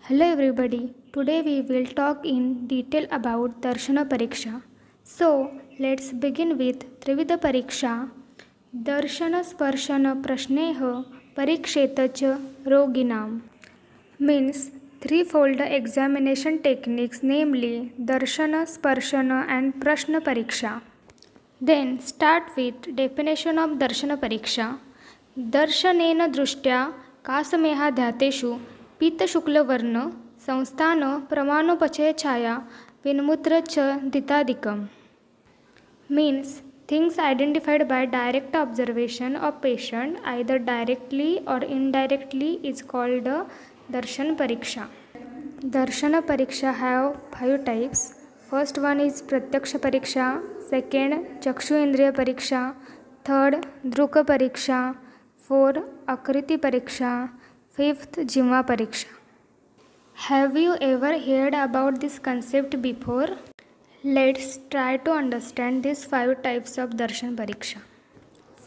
Hello everybody. Today we will talk in detail about Darshana Pariksha. So, let's begin with Trivida Pariksha. Darshana Sparshana Prashneha Parikshetacha Roginam means threefold examination techniques, namely Darshana, Sparshana and Prashna Pariksha. Then start with definition of Darshana Pariksha. दर्शनेन दृष्ट्या कासमेहाध्यातेषु पीतशुक्लवर्ण संस्थान प्रमाणोपचय छाया विन्मूत्र च दितादिकम् means things identified by direct observation of patient either directly or indirectly is called a darshan pariksha. Darshana pariksha have 5 types. First one is pratyaksha pariksha, second chakshu indriya pariksha, third druka pariksha, fourth akriti pariksha, fifth jima pariksha. Have you ever heard about this concept before? Let's try to understand these 5 types of darshan pariksha.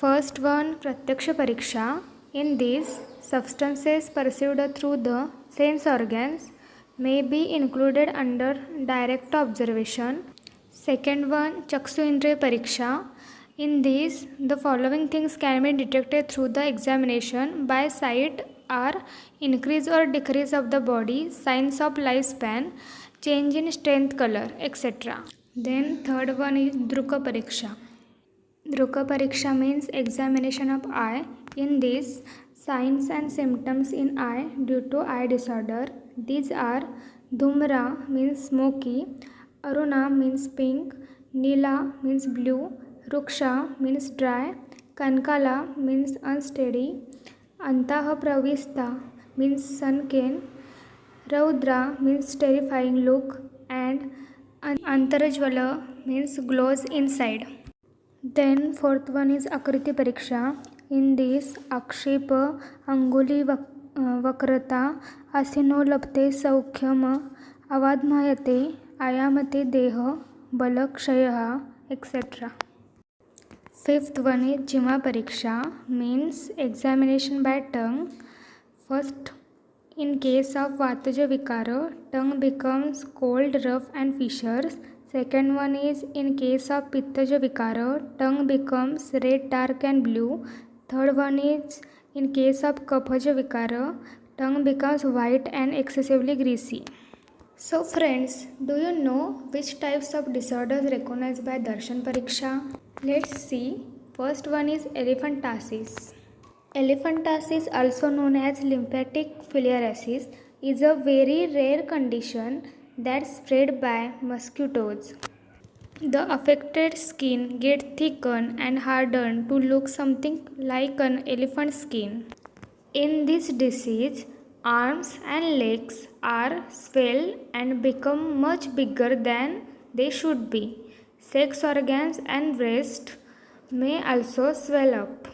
First one, pratyaksha pariksha. In this, substances perceived through the sense organs may be included under direct observation. Second one, chakshu indriya pariksha. In this, the following things can be detected through the examination by sight are increase or decrease of the body, signs of lifespan, change in strength, color, etc. Then third one is druka pariksha. Druka pariksha means examination of eye. In this, signs and symptoms in eye due to eye disorder. These are dhumra means smoky, aruna means pink, nila means blue, ruksha means dry, kankala means unsteady, antaha pravista means sunken, raudra means terrifying look, and antarajvala means glows inside. Then fourth one is akriti pariksha. In this, akshepa, anguli vakrata, asino labte saukhyam, avadmayate, ayamate deha, balakshayah, etc. Fifth one is jima pariksha, means examination by tongue. First, in case of vataja vikara, tongue becomes cold, rough and fissures. Second one is in case of pittaja vikara, tongue becomes red, dark and blue. Third one is in case of kaphaja vikara, tongue becomes white and excessively greasy. So friends, do you know which types of disorders recognized by darshan pariksha? Let's see. First one is elephantiasis. Elephantiasis, also known as lymphatic filariasis, is a very rare condition that's spread by mosquitoes. The affected skin gets thickened and hardened to look something like an elephant skin. In this disease, arms and legs are swell and become much bigger than they should be. Sex organs and breast may also swell up.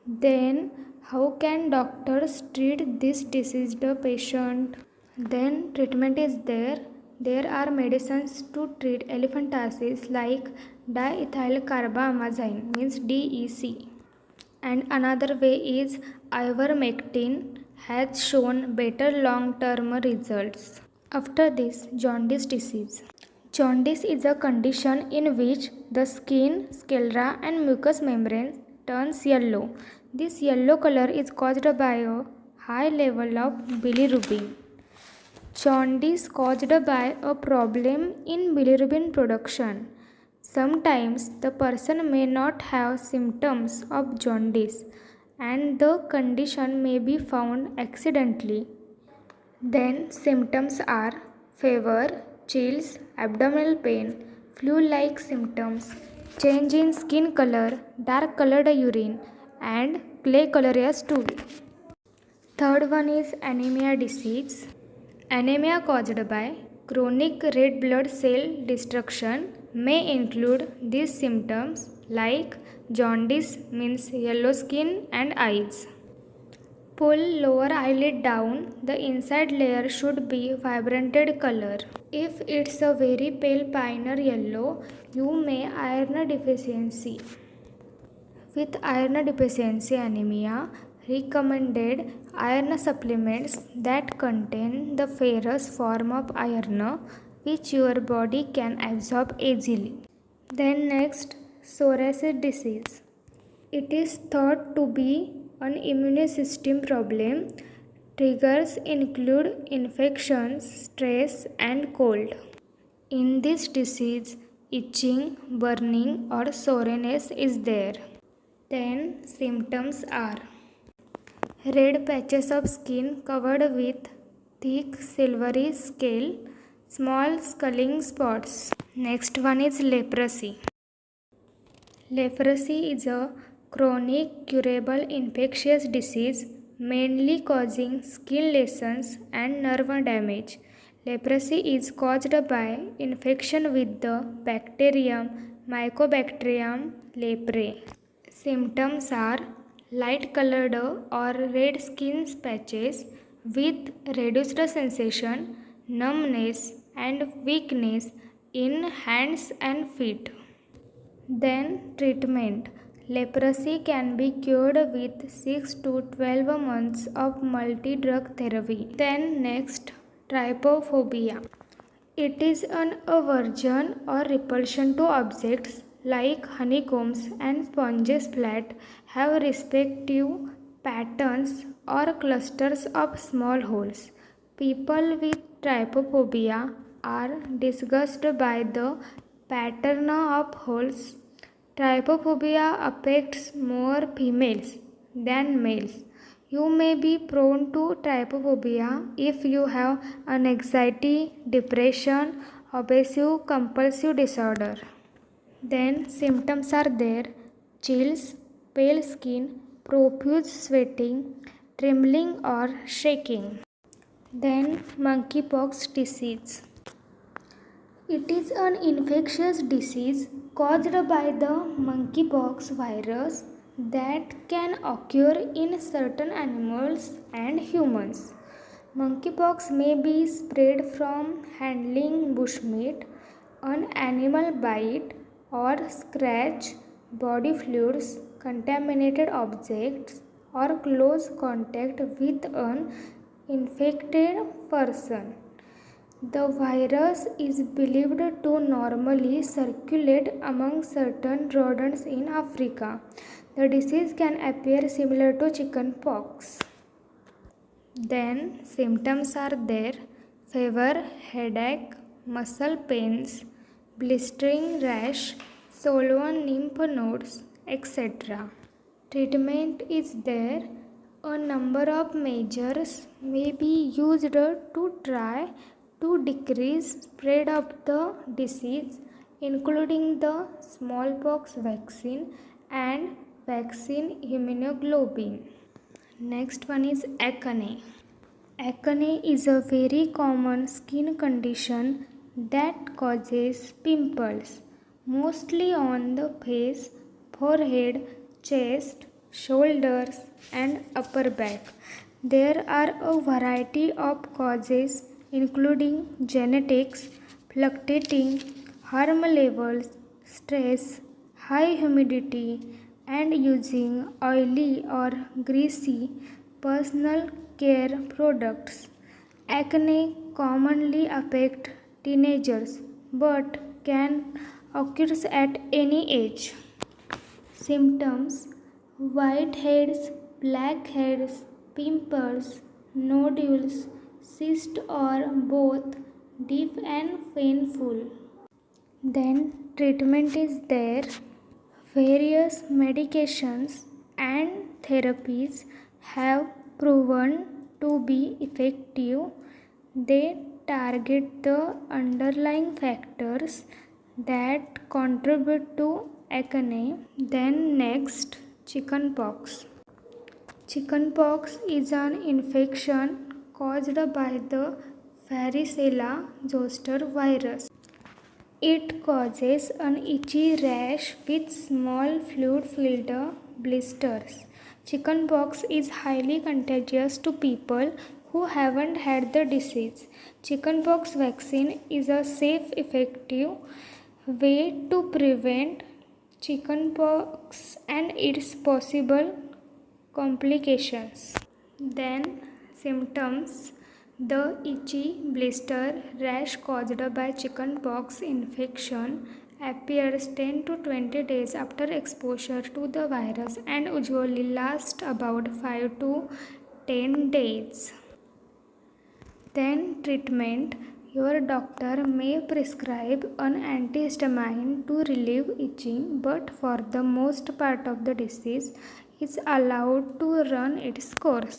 Then, how can doctors treat this diseased patient? Then, treatment is there. There are medicines to treat elephantiasis like diethyl carbamazine means DEC. And another way is ivermectin has shown better long-term results. After this, jaundice disease. Jaundice is a condition in which the skin, sclera and mucous membrane turns yellow. This yellow color is caused by a high level of bilirubin. Jaundice caused by a problem in bilirubin production. Sometimes the person may not have symptoms of jaundice and the condition may be found accidentally. Then symptoms are fever, chills, abdominal pain, flu-like symptoms, change in skin color, dark colored urine and clay color stool. Third one is anemia disease. Anemia caused by chronic red blood cell destruction may include these symptoms like jaundice means yellow skin and eyes. Pull lower eyelid down, the inside layer should be vibrant red color. If it's a very pale pioneer yellow, you may iron deficiency. With iron deficiency anemia, recommended iron supplements that contain the ferrous form of iron which your body can absorb easily. Then next, psoriasis disease. It is thought to be an immune system problem. Triggers include infections, stress, and cold. In this disease, itching, burning, or soreness is there. Then symptoms are red patches of skin covered with thick silvery scale, small sculling spots. Next one is leprosy. Leprosy is a chronic curable infectious disease mainly causing skin lesions and nerve damage. Leprosy is caused by infection with the bacterium Mycobacterium leprae. Symptoms are light colored or red skin patches with reduced sensation, numbness, and weakness in hands and feet. Then treatment. Leprosy can be cured with 6 to 12 months of multi-drug therapy. Then next, trypophobia. It is an aversion or repulsion to objects like honeycombs and sponges that have respective patterns or clusters of small holes. People with trypophobia are disgusted by the pattern of holes. Trypophobia affects more females than males. You may be prone to trypophobia if you have an anxiety, depression, obsessive compulsive disorder. Then symptoms are there: chills, pale skin, profuse sweating, trembling or shaking. Then monkeypox disease. It is an infectious disease caused by the monkeypox virus that can occur in certain animals and humans. Monkeypox may be spread from handling bushmeat, an animal bite, or scratch, body fluids, contaminated objects, or close contact with an infected person. The virus is believed to normally circulate among certain rodents in Africa. The disease can appear similar to chickenpox. Then symptoms are there: fever, headache, muscle pains, blistering rash, swollen lymph nodes, etc. Treatment is there. A number of measures may be used to try to decrease spread of the disease, including the smallpox vaccine and vaccine immunoglobulin. Next one is acne. Acne is a very common skin condition that causes pimples, mostly on the face, forehead, chest, shoulders, and upper back. There are a variety of causes including genetics, fluctuating hormone levels, stress, high humidity, and using oily or greasy personal care products. Acne commonly affects teenagers but can occur at any age. Symptoms: whiteheads, blackheads, pimples, nodules, cysts or both, deep and painful. Then treatment is there. Various medications and therapies have proven to be effective. They target the underlying factors that contribute to acne. Then next, chickenpox. Chickenpox is an infection caused by the varicella zoster virus. It causes an itchy rash with small fluid-filled blisters. Chickenpox is highly contagious to people who haven't had the disease. Chickenpox vaccine is a safe, effective way to prevent chickenpox and its possible Complications. Then symptoms: the itchy blister rash caused by chickenpox infection appears 10 to 20 days after exposure to the virus and usually lasts about 5 to 10 days. Then treatment: your doctor may prescribe an antihistamine to relieve itching, but for the most part of the disease is allowed to run its course.